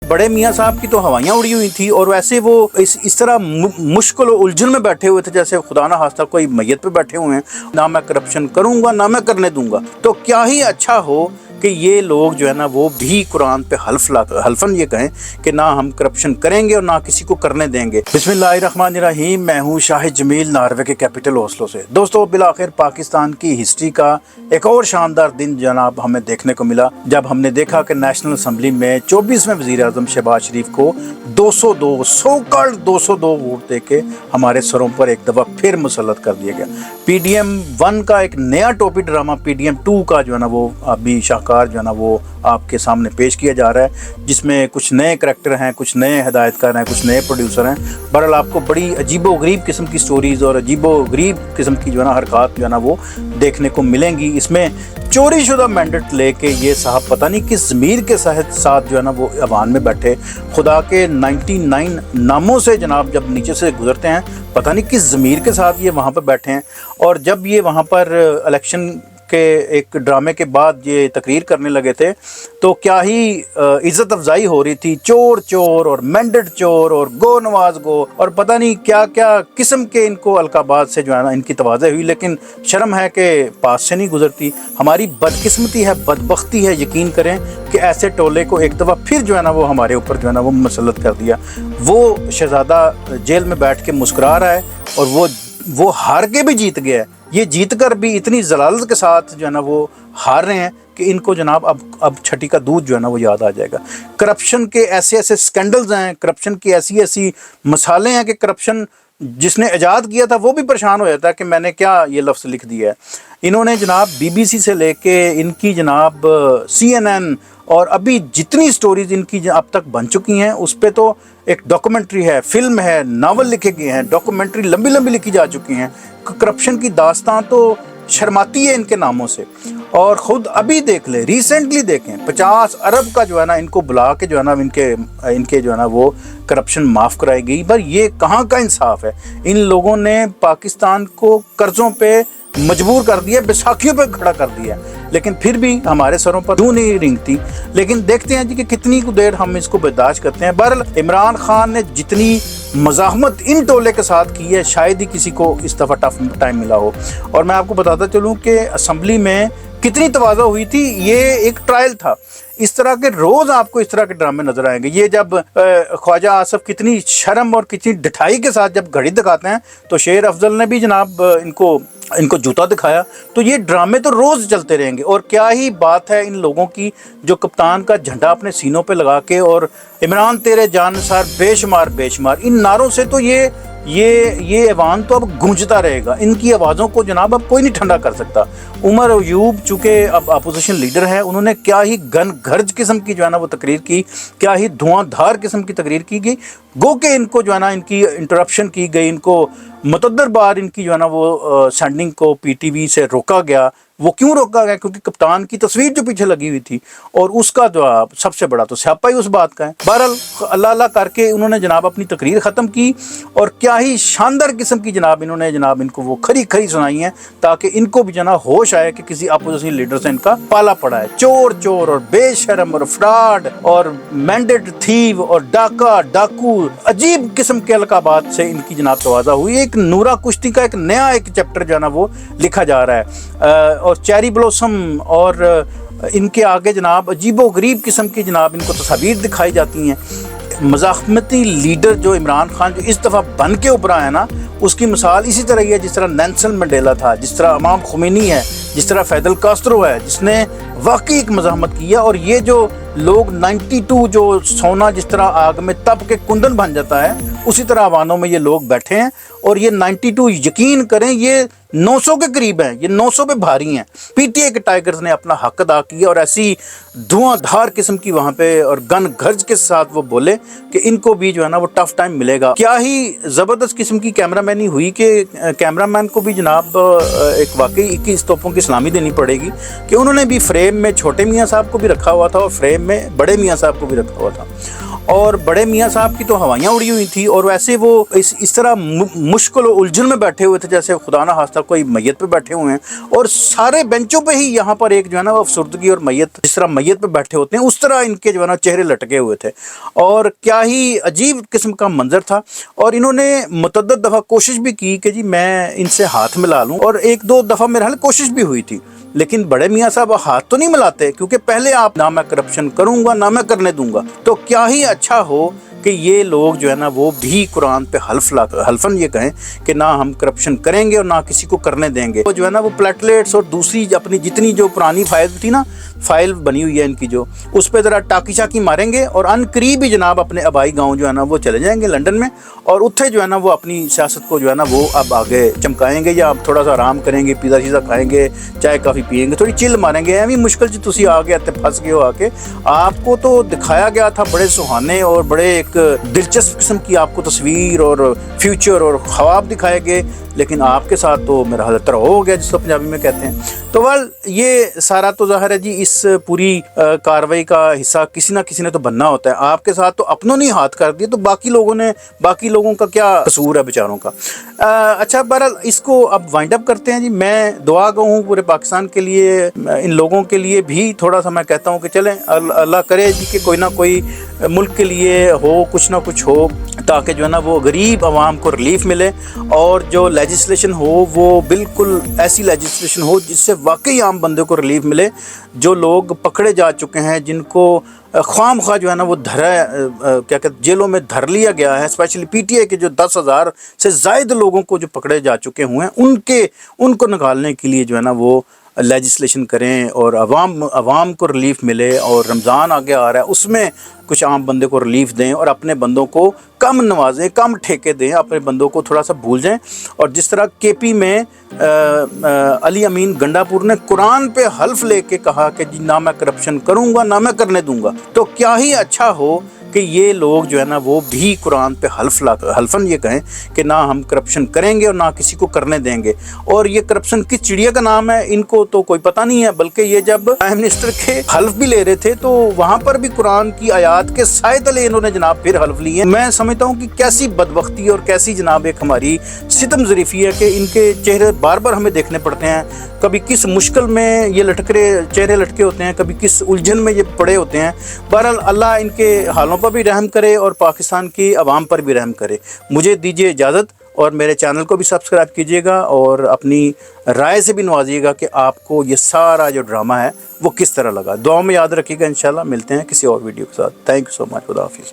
बड़े मियाँ साहब की तो हवाइयाँ उड़ी हुई थी और वैसे वो इस तरह मुश्किल और उलझन में बैठे हुए थे जैसे खुदा ना खास्ता कोई मैयत पे बैठे हुए हैं, ना मैं करप्शन करूँगा ना मैं करने दूंगा। तो क्या ही अच्छा हो कि ये लोग जो है ना वो भी कुरान पे हल्फन ये कहें कि ना हम करप्शन करेंगे और ना किसी को करने देंगे। बिस्मिल्लाहिर्रहमानिर्रहीम। मैं हूँ शाहिद जमील, नॉर्वे के कैपिटल ओस्लो से। दोस्तों, बिलाखिर पाकिस्तान की हिस्ट्री का एक और शानदार दिन जनाब हमें देखने को मिला जब हमने देखा कि नेशनल असम्बली में 24वें वज़ीर आज़म शहबाज शरीफ को 202 वोट दे के हमारे सरों पर एक दफ़ा फिर मुसल्लत कर दिया गया। PDM-1 का एक नया टॉपिक ड्रामा PDM-2 का जो है ना वो अभी शाहकार जो है ना वो आपके सामने पेश किया जा रहा है, जिसमें कुछ नए करैक्टर हैं, कुछ नए हिदायतकार हैं, कुछ नए प्रोड्यूसर हैं। बहरहाल आपको बड़ी अजीबो गरीब किस्म की स्टोरीज़ और अजीबो गरीब किस्म की जो है ना हरकत जो है ना वो देखने को मिलेंगी। इसमें चोरी शुदा मैंडेट लेके ये साहब पता नहीं किस ज़मीर के साथ जो है ना वो अवान में बैठे, खुदा के 99 नामों से जनाब जब नीचे से गुजरते हैं, पता नहीं किस ज़मीर के साथ ये वहाँ पर बैठे हैं। और जब ये वहाँ पर इलेक्शन के एक ड्रामे के बाद ये तकरीर करने लगे थे तो क्या ही इज़्ज़त अफजाई हो रही थी। चोर चोर और मैंडेट चोर और गो नवाज गो और पता नहीं क्या क्या किस्म के इनको अलकाबाद से जो है ना इनकी तवाज़े हुई, लेकिन शर्म है कि पास से नहीं गुजरती। हमारी बदकिस्मती है, बदबख्ती है, यकीन करें कि ऐसे टोले को एक दफ़ा फिर जो है ना वो हमारे ऊपर जो है ना वो मुसल्लत कर दिया। वो शहज़ादा जेल में बैठ के मुस्कुरा रहा है और वो हार के भी जीत गया है। ये जीत कर भी इतनी जलालत के साथ जो है ना वो हार रहे हैं कि इनको जनाब अब छठी का दूध जो है ना वो याद आ जाएगा। करप्शन के ऐसे ऐसे स्कैंडल्स हैं, करप्शन की ऐसी ऐसी मसाले हैं कि करप्शन जिसने ईजाद किया था वो भी परेशान हो जाता है कि मैंने क्या ये लफ्ज़ लिख दिया है। इन्होंने जनाब BBC से लेके इनकी जनाब CNN और अभी जितनी स्टोरीज़ इनकी अब तक बन चुकी हैं उस पे तो एक डॉक्यूमेंट्री है, फिल्म है, नावल लिखे गए हैं, डॉक्यूमेंट्री लंबी लंबी लिखी जा चुकी हैं। करप्शन की दास्तां तो शर्माती है इनके नामों से। और ख़ुद अभी देख ले, रिसेंटली देखें 50 अरब का जो है ना इनको बुला के जो है ना इनके जो है ना वो करप्शन माफ़ कराई गई। पर ये कहाँ का इंसाफ है। इन लोगों ने पाकिस्तान को कर्ज़ों पे मजबूर कर दिया, बैसाखियों पे खड़ा कर दिया, लेकिन फिर भी हमारे सरों पर क्यों नहीं रिंगती। लेकिन देखते हैं जी कि कितनी देर हम इसको बर्दाश्त करते हैं। बहरहाल इमरान खान ने जितनी मज़ाहमत इन टोले के साथ की है शायद ही किसी को इस दफ़ा टफ टाइम मिला हो। और मैं आपको बताता चलूँ कि असम्बली में कितनी तवाज़ा हुई थी। ये एक ट्रायल था। इस तरह के रोज़ आपको इस तरह के ड्रामे नज़र आएंगे। ये जब ख्वाजा आसफ कितनी शर्म और कितनी ढिठाई के साथ जब घड़ी दिखाते हैं तो शेर अफजल ने भी जनाब इनको जूता दिखाया। तो ये ड्रामे तो रोज़ चलते रहेंगे। और क्या ही बात है इन लोगों की जो कप्तान का झंडा अपने सीनों पे लगा के और इमरान तेरे जानसार बेशुमार इन नारों से तो ये ऐवान तो अब गूंजता रहेगा। इनकी आवाज़ों को जनाब अब कोई नहीं ठंडा कर सकता। उमर अयूब चूँकि अब अपोजिशन लीडर है, उन्होंने क्या ही गनगर्ज किस्म की जो है ना वो तकरीर की, क्या ही धुआंधार किस्म की तकरीर की गई। गो के इनको जो है ना इनकी इंटरप्शन की गई, इनको मतअद्दर बार इनकी जो है ना वो सेंडिंग को PTV से रोका गया। वो क्यों रोका गया? क्योंकि कप्तान की तस्वीर जो पीछे लगी हुई थी और उसका जवाब सबसे बड़ा तो स्यापा ही उस बात का है। बहरहाल अल्लाह अल्लाह करके उन्होंने जनाब अपनी तकरीर ख़त्म की और क्या ही शानदार किस्म की जनाब इनको वो खरी सुनाई है ताकि इनको भी जना होश आए कि किसी अपोजिशन लीडर से इनका पाला पड़ा है। चोर और बेशरम और फ्रॉड और मैंडेट थीव और डाकू अजीब किस्म के अलकाबात से इनकी जनाब तवाज़ा हुई। एक नूरा कुश्ती का एक नया चैप्टर जो है ना वो लिखा जा रहा है। और चेरी ब्लॉसम और इनके आगे जनाब अजीबो गरीब किस्म की जनाब इनको तस्वीर दिखाई जाती हैं। मज़ाहमती लीडर जो इमरान खान जो इस दफ़ा बन के उभरा है ना, उसकी मिसाल इसी तरह ही है जिस तरह नेल्सन मंडेला था, जिस तरह इमाम खुमैनी है, जिस तरह फैदल कास्त्रो है, जिसने वाकई एक मज़ाहमत की है। और ये जो लोग 92 जो सोना जिस तरह आग में तप के कुंदन बन जाता है उसी तरह अवानों में ये लोग बैठे हैं। और ये 92 यकीन करें ये 900 के करीब हैं, ये 900 पे भारी हैं। PTA के टाइगर्स ने अपना हक अदा किया और ऐसी धुआंधार किस्म की वहाँ पे और गन गर्ज के साथ वो बोले कि इनको भी जो है ना वो टफ टाइम मिलेगा। क्या ही ज़बरदस्त किस्म की कैमरामैनी हुई कि कैमरामैन को भी जनाब एक वाकई 21 तोपों की सलामी देनी पड़ेगी कि उन्होंने भी फ्रेम में छोटे मियाँ साहब को भी रखा हुआ था और फ्रेम में बड़े मियाँ साहब को भी रखा हुआ था। और बड़े मियाँ साहब की तो हवाइयाँ उड़ी हुई थी और वैसे वो इस तरह मुश्किल और उलझन में बैठे हुए थे, जैसे खुदा ना खास्ता कोई मैयत पे बैठे हुए हैं, और सारे बेंचों पे ही यहाँ पर एक जो है ना वो अफसुर्दगी और मैयत, जिस तरह मैयत पे बैठे होते हैं उस तरह इनके जो है ना चेहरे लटके हुए थे, और क्या ही अजीब किस्म का मंजर था। और इन्होंने मुतअद्दिद दफ़ा कोशिश भी की कि जी मैं इनसे हाथ मिला लूँ, और एक दो दफ़ा मेरे हाल कोशिश भी हुई थी, लेकिन बड़े मियाँ साहब हाथ तो नहीं मिलाते, क्योंकि पहले आप ना मैं करप्शन करूँगा ना मैं करने दूंगा। तो क्या ही अच्छा हो कि ये लोग जो है ना वो भी कुरान पे हल्फन ये कहें कि ना हम करप्शन करेंगे और ना किसी को करने देंगे। तो जो है ना वो प्लेटलेट्स और दूसरी अपनी जितनी जो पुरानी फाइल थी ना, फाइल बनी हुई है इनकी, जो उस पर ज़रा टाकी शाकी मारेंगे और अनकरीब ही जनाब अपने आबाई गाँव जो है ना वो चले जाएंगे लंदन में, और उत्थे जो है ना वो अपनी सियासत को जो है ना वो अब आगे चमकाएंगे, या अब थोड़ा सा आराम करेंगे, पिज़्ज़ा शीज़ा खाएंगे, चाय काफ़ी पियेंगे, थोड़ी चिल मारेंगे। एवं मुश्किल जी तुसी आ गए फंस गए हो आके, आपको तो दिखाया गया था बड़े सुहाने और बड़े एक दिलचस्प किस्म की आपको तस्वीर और फ्यूचर और ख्वाब दिखाए गए, लेकिन आपके साथ तो मेरा हाल तरह हो गया, जिसको पंजाबी में कहते हैं। तो वाल ये सारा तो ज़ाहिर है जी इस पूरी कार्रवाई का हिस्सा किसी ना किसी ने तो बनना होता है। आपके साथ तो अपनों ने हाथ कर दिए, तो बाकी लोगों का क्या कसूर है बेचारों का। अच्छा, बहरहाल इसको अब वाइंड अप करते हैं जी। मैं दुआ गो हूँ पूरे पाकिस्तान के लिए, इन लोगों के लिए भी थोड़ा सा मैं कहता हूँ कि चलें अल्लाह करे जी कि कोई ना कोई मुल्क के लिए हो, कुछ ना कुछ हो, ताकि जो है ना वो गरीब आवाम को रिलीफ मिले, और जो लेजिस्लेशन हो वो बिल्कुल ऐसी लेजिस्लेशन हो जिससे वाकई आम बंदे को रिलीफ मिले। जो लोग पकड़े जा चुके हैं, जिनको ख्वामख्वाह जो है ना वो क्या कहते जेलों में धर लिया गया है, स्पेशली पीटीआई के जो 10,000 से ज़ायद लोगों को जो पकड़े जा चुके हुए हैं, उनको निकालने के लिए जो है ना वो लेजिस्लेशन करें, और अवाम को रिलीफ मिले। और रमज़ान आगे आ रहा है, उसमें कुछ आम बंदे को रिलीफ दें, और अपने बंदों को कम नवाजें, कम ठेके दें, अपने बंदों को थोड़ा सा भूल जाएं। और जिस तरह केपी में अली अमीन गंडापुर ने कुरान पे हल्फ लेके कहा कि जी ना मैं करप्शन करूँगा ना मैं करने दूंगा, तो क्या ही अच्छा हो कि ये लोग जो है ना वो भी कुरान पे हल्फन ये कहें कि ना हम करप्शन करेंगे और ना किसी को करने देंगे। और ये करप्शन किस चिड़िया का नाम है इनको तो कोई पता नहीं है, बल्कि ये जब प्राइम मिनिस्टर के हल्फ भी ले रहे थे तो वहाँ पर भी कुरान की आयात के साए तले इन्होंने जनाब फिर हल्फ लिए। मैं समझता हूँ कि कैसी बदबख्ती और कैसी जनाब एक हमारी सितम ज़रीफ़ी है कि इनके चेहरे बार बार हमें देखने पड़ते हैं। कभी किस मुश्किल में ये चेहरे लटके होते हैं, कभी किस उलझन में ये पड़े होते हैं। बहरहाल अल्लाह इनके हालों पर भी रहम करे और पाकिस्तान की आवाम पर भी रहम करे। मुझे दीजिए इजाज़त, और मेरे चैनल को भी सब्सक्राइब कीजिएगा, और अपनी राय से भी नवाजिएगा कि आपको ये सारा जो ड्रामा है वो किस तरह लगा। दुआ में याद रखिएगा। इंशाल्लाह मिलते हैं किसी और वीडियो के साथ। Thank you so much. खुदा हाफिज़।